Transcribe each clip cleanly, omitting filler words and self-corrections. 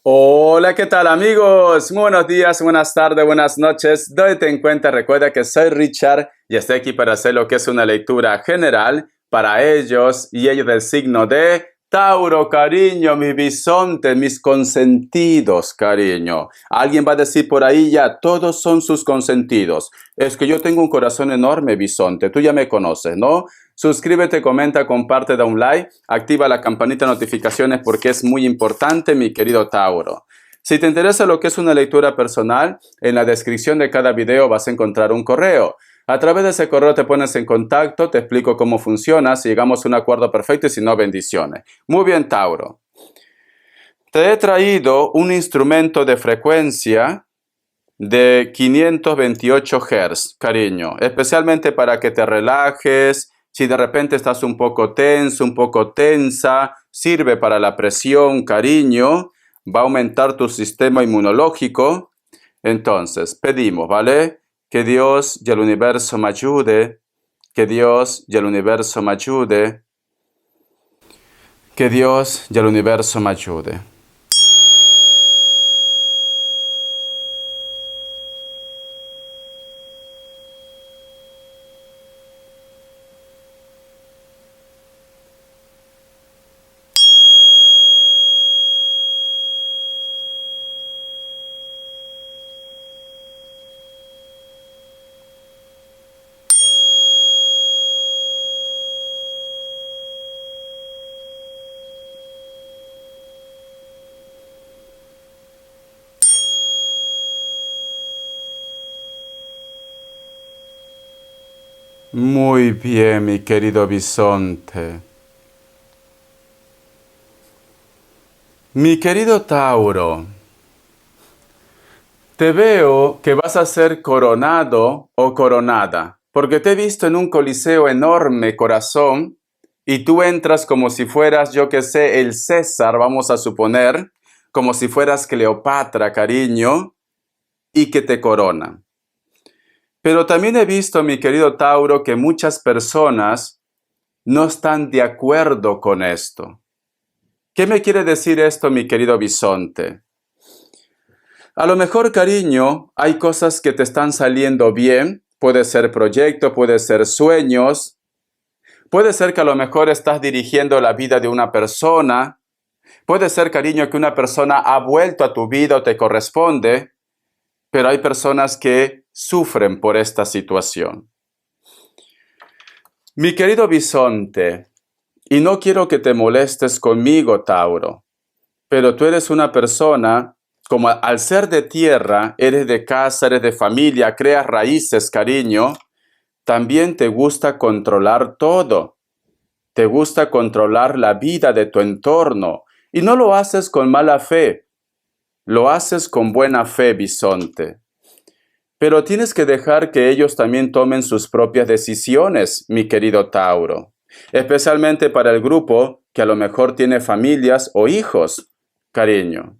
Hola, ¿qué tal amigos? Buenos días, buenas tardes, buenas noches. Date en cuenta, recuerda que soy Richard y estoy aquí para hacer lo que es una lectura general para ellos y ellos del signo de Tauro, cariño, mi bisonte, mis consentidos, cariño. Alguien va a decir por ahí ya, todos son sus consentidos. Es que yo tengo un corazón enorme, bisonte, tú ya me conoces, ¿no? Suscríbete, comenta, comparte, da un like, activa la campanita de notificaciones porque es muy importante, mi querido Tauro. Si te interesa lo que es una lectura personal, en la descripción de cada video vas a encontrar un correo. A través de ese correo te pones en contacto, te explico cómo funciona, si llegamos a un acuerdo perfecto y si no, bendiciones. Muy bien, Tauro. Te he traído un instrumento de frecuencia de 528 Hz, cariño, especialmente para que te relajes. Si de repente estás un poco tenso, un poco tensa, sirve para la presión, cariño, va a aumentar tu sistema inmunológico. Entonces, pedimos, ¿vale? Que Dios y el universo me ayude, que Dios y el universo me ayude, que Dios y el universo me ayude. Muy bien, mi querido bisonte. Mi querido Tauro, te veo que vas a ser coronado o coronada, porque te he visto en un coliseo enorme, corazón, y tú entras como si fueras, yo que sé, el César, vamos a suponer, como si fueras Cleopatra, cariño, y que te corona. Pero también he visto, mi querido Tauro, que muchas personas no están de acuerdo con esto. ¿Qué me quiere decir esto, mi querido bisonte? A lo mejor, cariño, hay cosas que te están saliendo bien, puede ser proyecto, puede ser sueños, puede ser que a lo mejor estás dirigiendo la vida de una persona, puede ser, cariño, que una persona ha vuelto a tu vida o te corresponde, pero hay personas que sufren por esta situación. Mi querido bisonte, y no quiero que te molestes conmigo, Tauro, pero tú eres una persona, como al ser de tierra, eres de casa, eres de familia, creas raíces, cariño, también te gusta controlar todo. Te gusta controlar la vida de tu entorno. Y no lo haces con mala fe, lo haces con buena fe, bisonte. Pero tienes que dejar que ellos también tomen sus propias decisiones, mi querido Tauro. Especialmente para el grupo que a lo mejor tiene familias o hijos, cariño.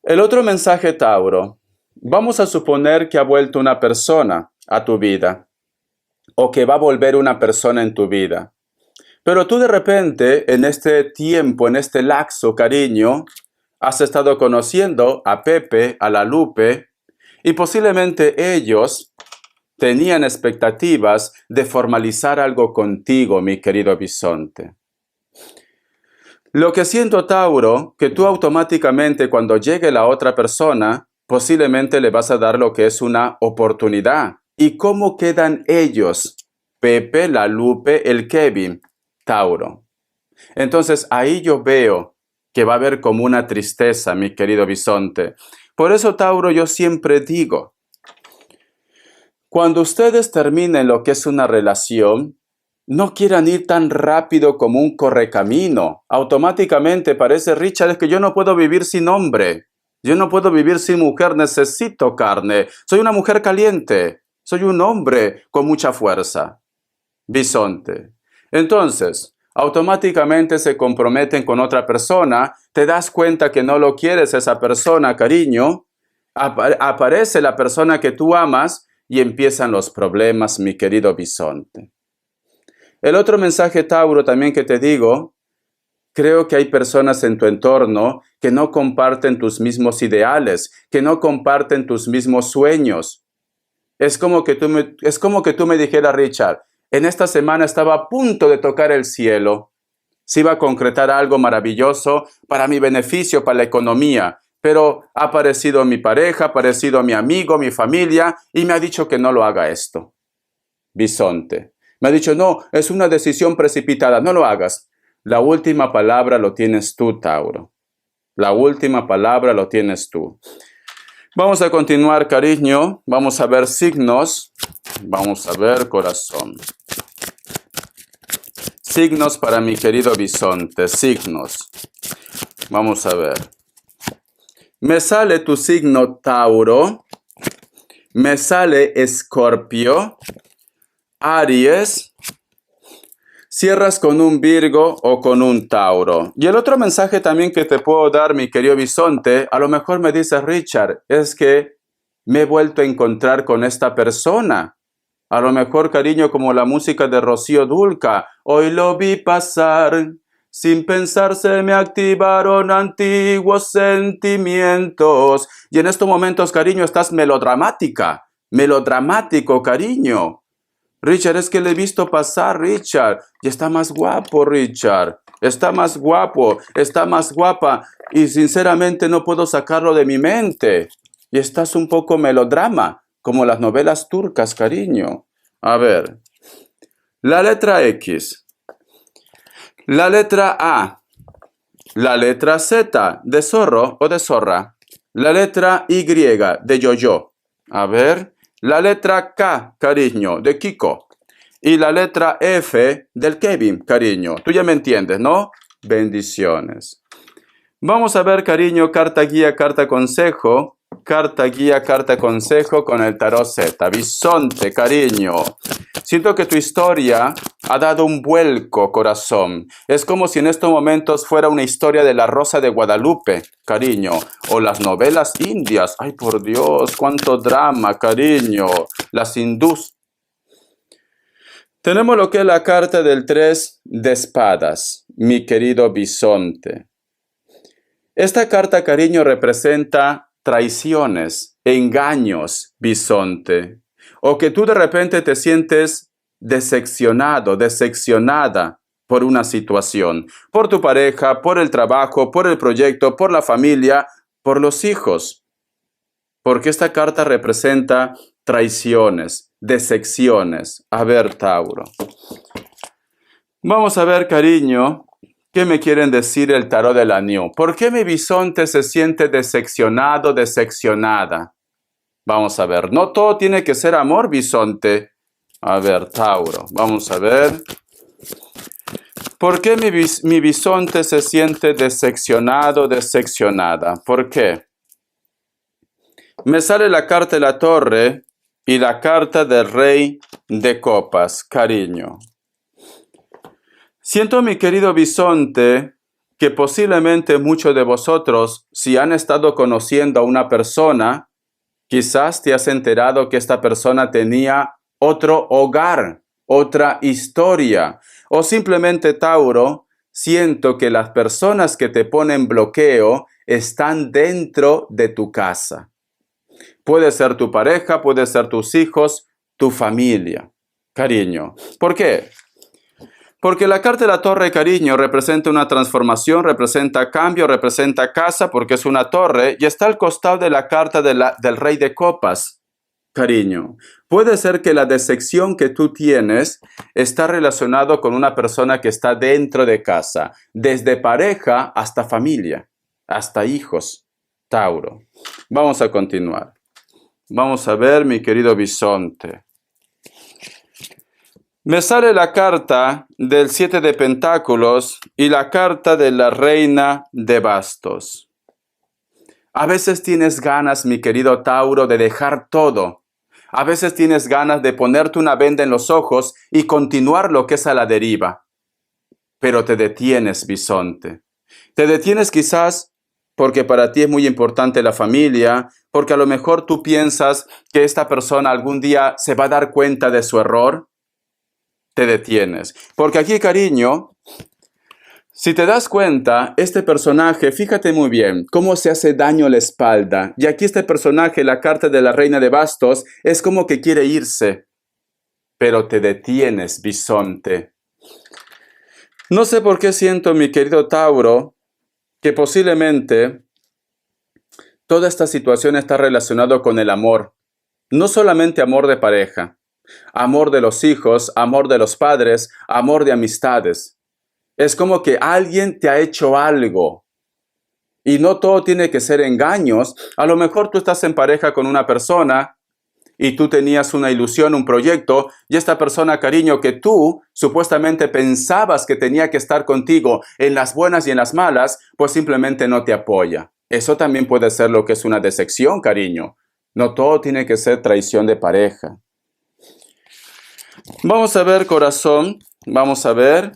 El otro mensaje, Tauro. Vamos a suponer que ha vuelto una persona a tu vida o que va a volver una persona en tu vida. Pero tú de repente, en este tiempo, en este lapso, cariño, has estado conociendo a Pepe, a la Lupe, y posiblemente ellos tenían expectativas de formalizar algo contigo, mi querido bisonte. Lo que siento, Tauro, que tú automáticamente cuando llegue la otra persona, posiblemente le vas a dar lo que es una oportunidad. ¿Y cómo quedan ellos? Pepe, la Lupe, el Kevin, Tauro. Entonces ahí yo veo que va a haber como una tristeza, mi querido bisonte. Por eso, Tauro, yo siempre digo, cuando ustedes terminen lo que es una relación, no quieran ir tan rápido como un correcamino. Automáticamente parece, Richard, es que yo no puedo vivir sin hombre. Yo no puedo vivir sin mujer, necesito carne. Soy una mujer caliente. Soy un hombre con mucha fuerza. Bisonte. Entonces, automáticamente se comprometen con otra persona. Te das cuenta que no lo quieres esa persona, cariño. Aparece la persona que tú amas y empiezan los problemas, mi querido bisonte. El otro mensaje, Tauro, también que te digo, Creo que hay personas en tu entorno que no comparten tus mismos ideales, que no comparten tus mismos sueños. Es como que tú me dijeras, Richard, en esta semana estaba a punto de tocar el cielo. Se iba a concretar algo maravilloso para mi beneficio, para la economía. Pero ha aparecido mi pareja, ha aparecido mi amigo, mi familia, y me ha dicho que no lo haga esto. Bisonte. Me ha dicho, no, es una decisión precipitada, no lo hagas. La última palabra lo tienes tú, Tauro. La última palabra lo tienes tú. Vamos a continuar, cariño. Vamos a ver signos. Vamos a ver corazón. Signos para mi querido bisonte. Signos. Vamos a ver. Me sale tu signo Tauro. Me sale Escorpio. Aries. Cierras con un Virgo o con un Tauro. Y el otro mensaje también que te puedo dar, mi querido bisonte, a lo mejor me dices, Richard, es que me he vuelto a encontrar con esta persona. A lo mejor, cariño, como la música de Rocío Dúrcal. Hoy lo vi pasar, sin pensar se me activaron antiguos sentimientos. Y en estos momentos, cariño, estás melodramática. Melodramático, cariño. Richard, es que le he visto pasar, Richard, y está más guapo, Richard, está más guapo, está más guapa, y sinceramente no puedo sacarlo de mi mente. Y estás un poco melodrama, como las novelas turcas, cariño. A ver, la letra X, la letra A, la letra Z, de zorro o de zorra, la letra Y, de yo-yo. A ver, la letra K, cariño, de Kiko. Y la letra F del Kevin, cariño. Tú ya me entiendes, ¿no? Bendiciones. Vamos a ver, cariño, carta guía, carta consejo. Carta guía, carta consejo con el tarot Z. Bisonte, cariño. Siento que tu historia ha dado un vuelco, corazón. Es como si en estos momentos fuera una historia de la Rosa de Guadalupe, cariño. O las novelas indias. Ay, por Dios, cuánto drama, cariño. Las hindús. Tenemos lo que es la carta del 3 de espadas, mi querido bisonte. Esta carta, cariño, representa traiciones, engaños, bisonte. O que tú de repente te sientes decepcionado, decepcionada por una situación. Por tu pareja, por el trabajo, por el proyecto, por la familia, por los hijos. Porque esta carta representa traiciones, decepciones. A ver, Tauro. Vamos a ver, cariño, ¿qué me quieren decir el tarot del año? ¿Por qué mi bisonte se siente decepcionado, decepcionada? Vamos a ver. No todo tiene que ser amor, bisonte. A ver, Tauro. Vamos a ver. ¿Por qué mi bisonte se siente decepcionado, decepcionada? ¿Por qué? Me sale la carta de la torre y la carta del rey de copas, cariño. Siento, mi querido bisonte, que posiblemente muchos de vosotros, si han estado conociendo a una persona, quizás te has enterado que esta persona tenía otro hogar, otra historia. O simplemente, Tauro, siento que las personas que te ponen bloqueo están dentro de tu casa. Puede ser tu pareja, puede ser tus hijos, tu familia. Cariño. ¿Por qué? Porque la carta de la torre, cariño, representa una transformación, representa cambio, representa casa, porque es una torre, y está al costado de la carta del rey de copas, cariño. Puede ser que la decepción que tú tienes está relacionado con una persona que está dentro de casa, desde pareja hasta familia, hasta hijos, Tauro. Vamos a continuar. Vamos a ver, mi querido bisonte. Me sale la carta del 7 de pentáculos y la carta de la reina de bastos. A veces tienes ganas, mi querido Tauro, de dejar todo. A veces tienes ganas de ponerte una venda en los ojos y continuar lo que es a la deriva. Pero te detienes, bisonte. Te detienes quizás porque para ti es muy importante la familia, porque a lo mejor tú piensas que esta persona algún día se va a dar cuenta de su error. Te detienes. Porque aquí, cariño, Si te das cuenta, este personaje, fíjate muy bien, cómo se hace daño a la espalda. Y aquí este personaje, la carta de la reina de bastos, es como que quiere irse. Pero te detienes, bisonte. No sé por qué siento, mi querido Tauro, que posiblemente toda esta situación está relacionada con el amor. No solamente amor de pareja, amor de los hijos, amor de los padres, amor de amistades. Es como que alguien te ha hecho algo. Y no todo tiene que ser engaños. A lo mejor tú estás en pareja con una persona y tú tenías una ilusión, un proyecto, y esta persona, cariño, que tú supuestamente pensabas que tenía que estar contigo en las buenas y en las malas, pues simplemente no te apoya. Eso también puede ser lo que es una decepción, cariño. No todo tiene que ser traición de pareja. Vamos a ver, corazón, vamos a ver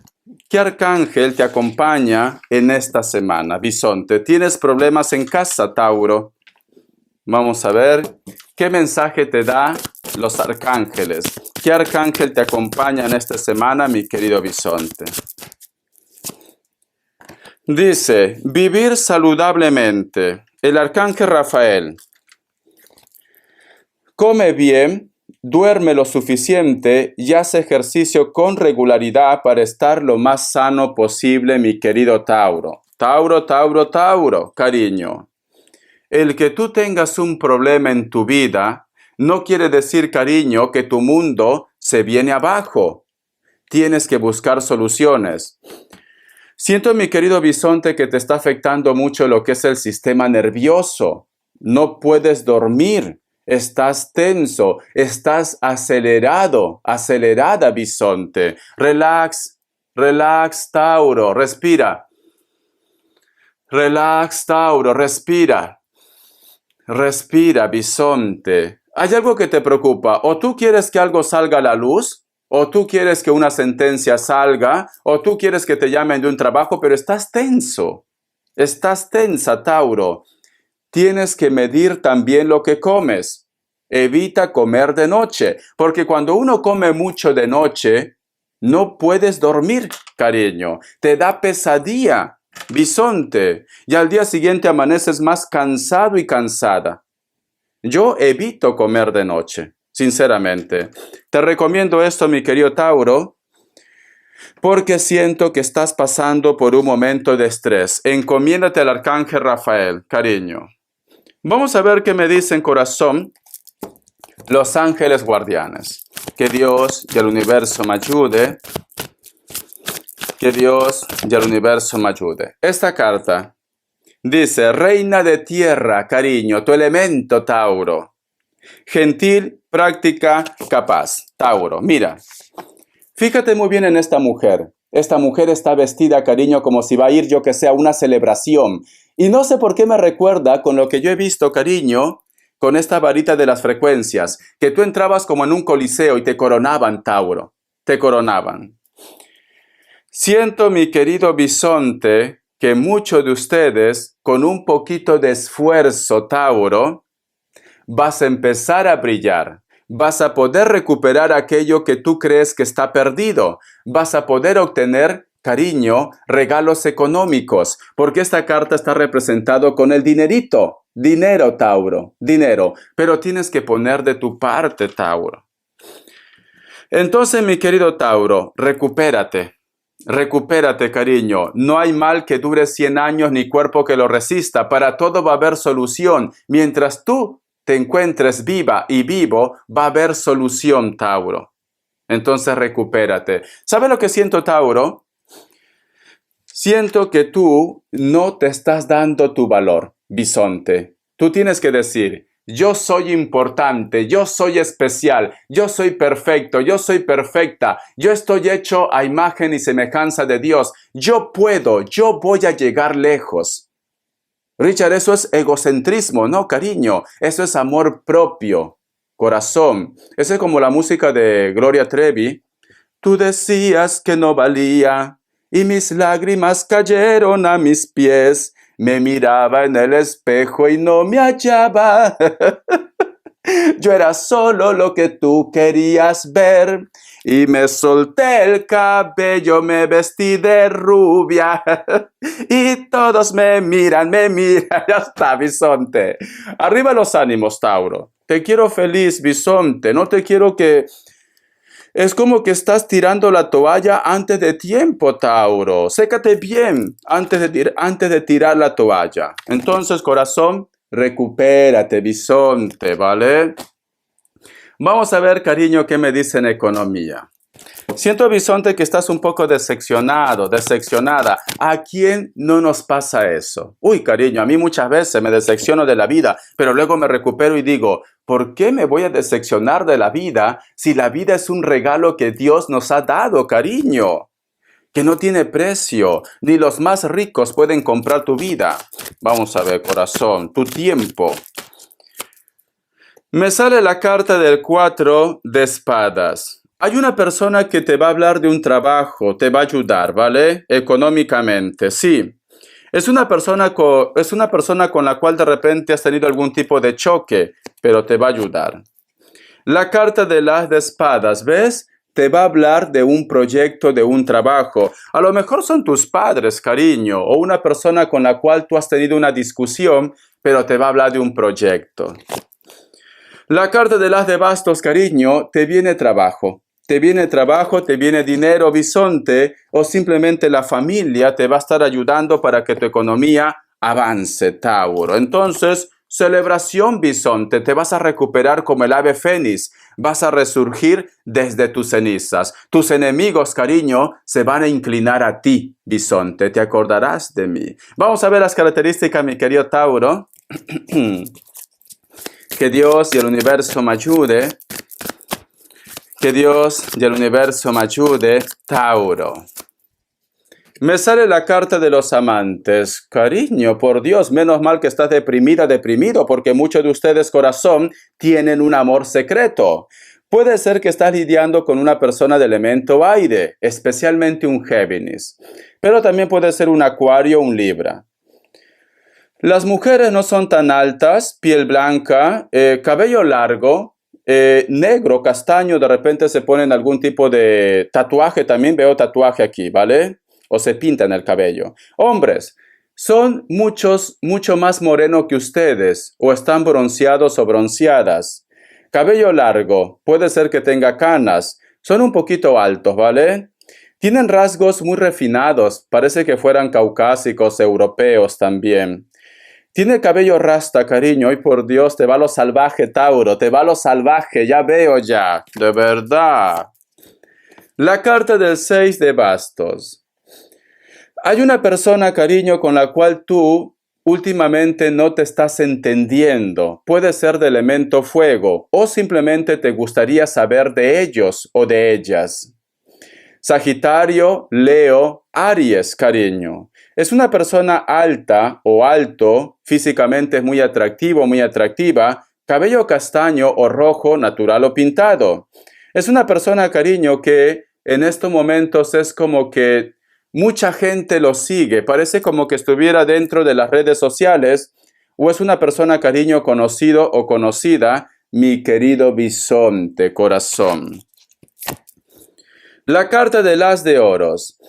qué arcángel te acompaña en esta semana. Bisonte, ¿tienes problemas en casa, Tauro? Vamos a ver qué mensaje te da los arcángeles. ¿Qué arcángel te acompaña en esta semana, mi querido bisonte? Dice, vivir saludablemente. El arcángel Rafael. Come bien, duerme lo suficiente y haz ejercicio con regularidad para estar lo más sano posible, mi querido Tauro. Tauro, Tauro, Tauro, cariño. El que tú tengas un problema en tu vida no quiere decir, cariño, que tu mundo se viene abajo. Tienes que buscar soluciones. Siento, mi querido bisonte, que te está afectando mucho lo que es el sistema nervioso. No puedes dormir. Estás tenso, estás acelerado, acelerada, bisonte. Relax, relax, Tauro, respira. Relax, Tauro, respira. Respira, bisonte. ¿Hay algo que te preocupa? ¿O tú quieres que algo salga a la luz? ¿O tú quieres que una sentencia salga? ¿O tú quieres que te llamen de un trabajo? Pero estás tenso. Estás tensa, Tauro. Tienes que medir también lo que comes. Evita comer de noche, porque cuando uno come mucho de noche, no puedes dormir, cariño. Te da pesadilla, bisonte, y al día siguiente amaneces más cansado y cansada. Yo evito comer de noche, sinceramente. Te recomiendo esto, mi querido Tauro, porque siento que estás pasando por un momento de estrés. Encomiéndate al arcángel Rafael, cariño. Vamos a ver qué me dicen, corazón, los ángeles guardianes. Que Dios y el universo me ayude. Que Dios y el universo me ayude. Esta carta dice, reina de tierra, cariño, tu elemento, Tauro. Gentil, práctica, capaz. Tauro, mira, fíjate muy bien en esta mujer. Esta mujer está vestida, cariño, como si va a ir, yo que sé, a una celebración. Y no sé por qué me recuerda con lo que yo he visto, cariño, con esta varita de las frecuencias, que tú entrabas como en un coliseo y te coronaban, Tauro. Te coronaban. Siento, mi querido bisonte, que muchos de ustedes, con un poquito de esfuerzo, Tauro, vas a empezar a brillar. Vas a poder recuperar aquello que tú crees que está perdido. Vas a poder obtener, cariño, regalos económicos, porque esta carta está representada con el dinerito. Dinero, Tauro, dinero. Pero tienes que poner de tu parte, Tauro. Entonces, mi querido Tauro, recupérate. Recupérate, cariño. No hay mal que dure 100 años ni cuerpo que lo resista. Para todo va a haber solución. Mientras tú te encuentres viva y vivo, va a haber solución, Tauro. Entonces recupérate. ¿Sabe lo que siento, Tauro? Siento que tú no te estás dando tu valor, bisonte. Tú tienes que decir, yo soy importante, yo soy especial, yo soy perfecto, yo soy perfecta, yo estoy hecho a imagen y semejanza de Dios. Yo puedo, yo voy a llegar lejos. Richard, eso es egocentrismo, ¿no, cariño? Eso es amor propio, corazón. Eso es como la música de Gloria Trevi. Tú decías que no valía y mis lágrimas cayeron a mis pies. Me miraba en el espejo y no me hallaba. Yo era solo lo que tú querías ver. y me solté el cabello, me vestí de rubia y todos me miran, ya está, bisonte. Arriba los ánimos, Tauro. Te quiero feliz, bisonte, no te quiero que... Es como que estás tirando la toalla antes de tiempo, Tauro. Sécate bien antes de tirar la toalla. Entonces, corazón, recupérate, bisonte, ¿vale? Vamos a ver, cariño, qué me dice en economía. Siento, bisonte, que estás un poco decepcionado, decepcionada. ¿A quién no nos pasa eso? Uy, cariño, a mí muchas veces me decepciono de la vida, pero luego me recupero y digo, ¿por qué me voy a decepcionar de la vida si la vida es un regalo que Dios nos ha dado, cariño? Que no tiene precio, ni los más ricos pueden comprar tu vida. Vamos a ver, corazón, tu tiempo. Me sale la carta del 4 de espadas. Hay una persona que te va a hablar de un trabajo, te va a ayudar, ¿vale? Económicamente, sí. Es una persona con la cual de repente has tenido algún tipo de choque, pero te va a ayudar. La carta del as de espadas, ¿ves? Te va a hablar de un proyecto, de un trabajo. A lo mejor son tus padres, cariño, o una persona con la cual tú has tenido una discusión, pero te va a hablar de un proyecto. La carta del as de bastos, cariño, te viene trabajo. Te viene trabajo, te viene dinero, bisonte, o simplemente la familia te va a estar ayudando para que tu economía avance, Tauro. Entonces, celebración, bisonte, te vas a recuperar como el ave fénix, vas a resurgir desde tus cenizas. Tus enemigos, cariño, se van a inclinar a ti, bisonte, te acordarás de mí. Vamos a ver las características, mi querido Tauro. Que Dios y el universo me ayude. Que Dios y el universo me ayude, Tauro. Me sale la carta de los amantes. Cariño, por Dios, menos mal que estás deprimida, deprimido, porque muchos de ustedes, corazón, tienen un amor secreto. Puede ser que estás lidiando con una persona de elemento aire, especialmente un Géminis. Pero también puede ser un Acuario o un Libra. Las mujeres no son tan altas, piel blanca, cabello largo, negro, castaño, de repente se ponen algún tipo de tatuaje, también veo tatuaje aquí, ¿vale? O se pintan el cabello. Hombres, son mucho más morenos que ustedes, o están bronceados o bronceadas. Cabello largo, puede ser que tenga canas, son un poquito altos, ¿vale? Tienen rasgos muy refinados, parece que fueran caucásicos, europeos también. Tiene cabello rasta, cariño, y por Dios, te va lo salvaje, Tauro, te va lo salvaje, ya veo ya, de verdad. La carta del 6 de bastos. Hay una persona, cariño, con la cual tú últimamente no te estás entendiendo. Puede ser de elemento fuego, o simplemente te gustaría saber de ellos o de ellas. Sagitario, Leo, Aries, cariño. Es una persona alta o alto, físicamente es muy atractivo, muy atractiva, cabello castaño o rojo, natural o pintado. Es una persona, cariño, que en estos momentos es como que mucha gente lo sigue, parece como que estuviera dentro de las redes sociales, o es una persona, cariño, conocido o conocida, mi querido bisonte, corazón. La carta del as de oros.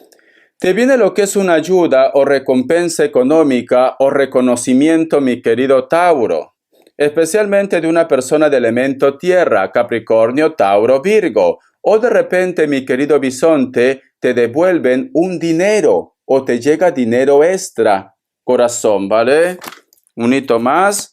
Te viene lo que es una ayuda o recompensa económica o reconocimiento, mi querido Tauro, especialmente de una persona de elemento tierra, Capricornio, Tauro, Virgo, o de repente, mi querido bisonte, te devuelven un dinero o te llega dinero extra, corazón, ¿vale? Un hito más.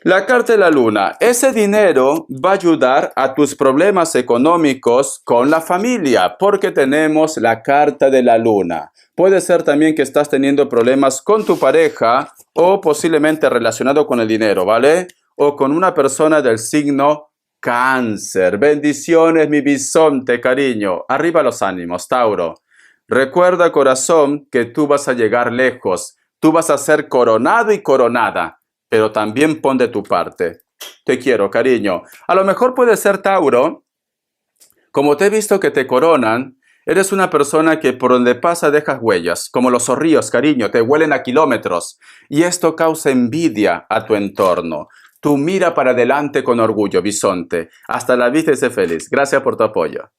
La carta de la luna. Ese dinero va a ayudar a tus problemas económicos con la familia, porque tenemos la carta de la luna. Puede ser también que estás teniendo problemas con tu pareja o posiblemente relacionado con el dinero, ¿vale? O con una persona del signo Cáncer. Bendiciones, mi bisonte, cariño. Arriba los ánimos, Tauro. Recuerda, corazón, que tú vas a llegar lejos. Tú vas a ser coronado y coronada. Pero también pon de tu parte. Te quiero, cariño. A lo mejor puede ser, Tauro, como te he visto que te coronan, eres una persona que por donde pasa dejas huellas, como los zorrillos, cariño, te huelen a kilómetros. Y esto causa envidia a tu entorno. Tú mira para adelante con orgullo, bisonte. Hasta la vista y sé feliz. Gracias por tu apoyo.